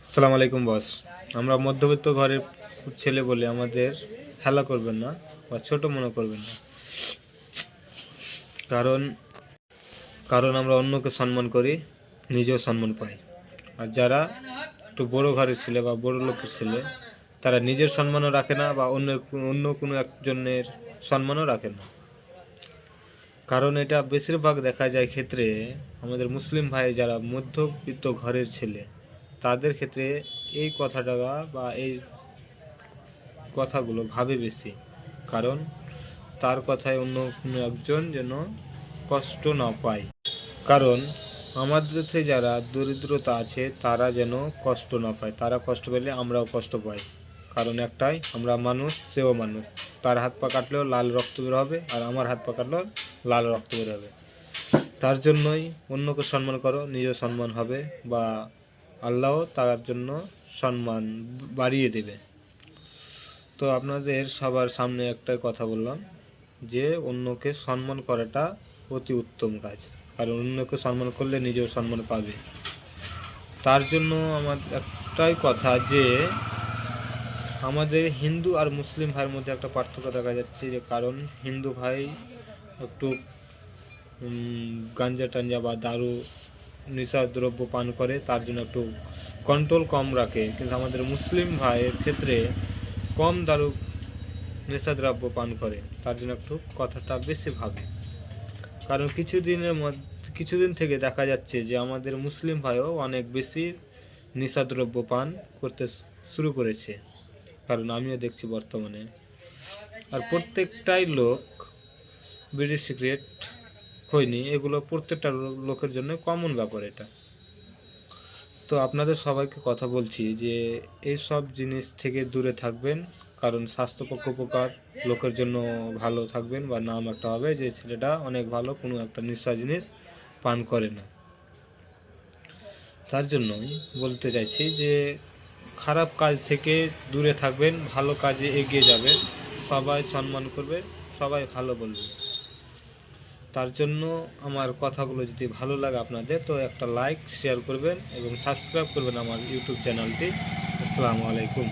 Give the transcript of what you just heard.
আসসালামু আলাইকুম বস। আমরা মধ্যবিত্ত ঘরের ছেলে বলে আমাদের হেলা করবেন না বা ছোট মনে করবেন না। কারণ কারণ আমরা অন্যকে সম্মান করি, নিজেও সম্মান পাই। আর যারা একটু বড় ঘরের ছেলে বা বড় লোকের ছেলে, তারা নিজের সম্মানও রাখে না বা অন্য কোনো একজনের সম্মানও রাখে না। কারণ এটা বেশিরভাগ দেখা যায় ক্ষেত্রে আমাদের মুসলিম ভাই যারা মধ্যবিত্ত ঘরের ছেলে, তাদের ক্ষেত্রে এই কথাটা বা এই কথাগুলো ভাবে বেশি। কারণ তার কথায় অন্য কোনো একজন যেন কষ্ট না পায়। কারণ আমাদের থেকে যারা দরিদ্রতা আছে তারা যেন কষ্ট না পায়, তারা কষ্ট পেলে আমরাও কষ্ট পাই। কারণ একটাই, আমরা মানুষ, সেও মানুষ। তার হাত পা কাটলেও লাল রক্ত বের হবে, আর আমার হাত পা কাটলেও লাল রক্ত বের হবে। তার জন্যই অন্যকে সম্মান করো, নিজের সম্মান হবে, বা আল্লাহও তার জন্য সম্মান বাড়িয়ে দেবে। তো আপনাদের সবার সামনে একটাই কথা বললাম যে অন্যকে সম্মান করাটা অতি উত্তম কাজ। কারণ অন্যকে সম্মান করলে নিজেও সম্মান পাবে। তার জন্য আমার একটাই কথা যে আমাদের হিন্দু আর মুসলিম ভাইয়ের মধ্যে একটা পার্থক্য দেখা যাচ্ছে। যে কারণ হিন্দু ভাই একটু গাঞ্জা টাঞ্জা বা দারু নেশা দ্রব্য পান করে, তার জন্য একটু কন্ট্রোল কম রাখে। কিন্তু আমাদের মুসলিম ভাইয়ের ক্ষেত্রে কম দারু নেশাদ্রব্য পান করে, তার জন্য একটু কথাটা বেশি ভাবে। কারণ কিছুদিন থেকে দেখা যাচ্ছে যে আমাদের মুসলিম ভাইও অনেক বেশি নেশাদ্রব্য পান করতে শুরু করেছে। কারণ আমিও দেখছি বর্তমানে। আর প্রত্যেকটাই লোক বিড়ি সিগারেট হয়নি, এগুলো প্রত্যেকটা লোকের জন্য কমন ব্যাপার এটা। তো আপনাদের সবাইকে কথা বলছি যে এই সব জিনিস থেকে দূরে থাকবেন। কারণ স্বাস্থ্যপক্ষ উপকার লোকের জন্য ভালো থাকবেন, বা নাম একটা হবে যে ছেলেটা অনেক ভালো, কোনো একটা নেশা জিনিস পান করে না। তার জন্যই বলতে চাইছি যে খারাপ কাজ থেকে দূরে থাকবেন, ভালো কাজে এগিয়ে যাবেন, সবাই সম্মান করবে, সবাই ভালো বলবে। তার জন্য আমার কথাগুলো যদি ভালো লাগে আপনাদের, তো একটা লাইক শেয়ার করবেন এবং সাবস্ক্রাইব করবেন আমার ইউটিউব চ্যানেলটি। আসসালামু আলাইকুম।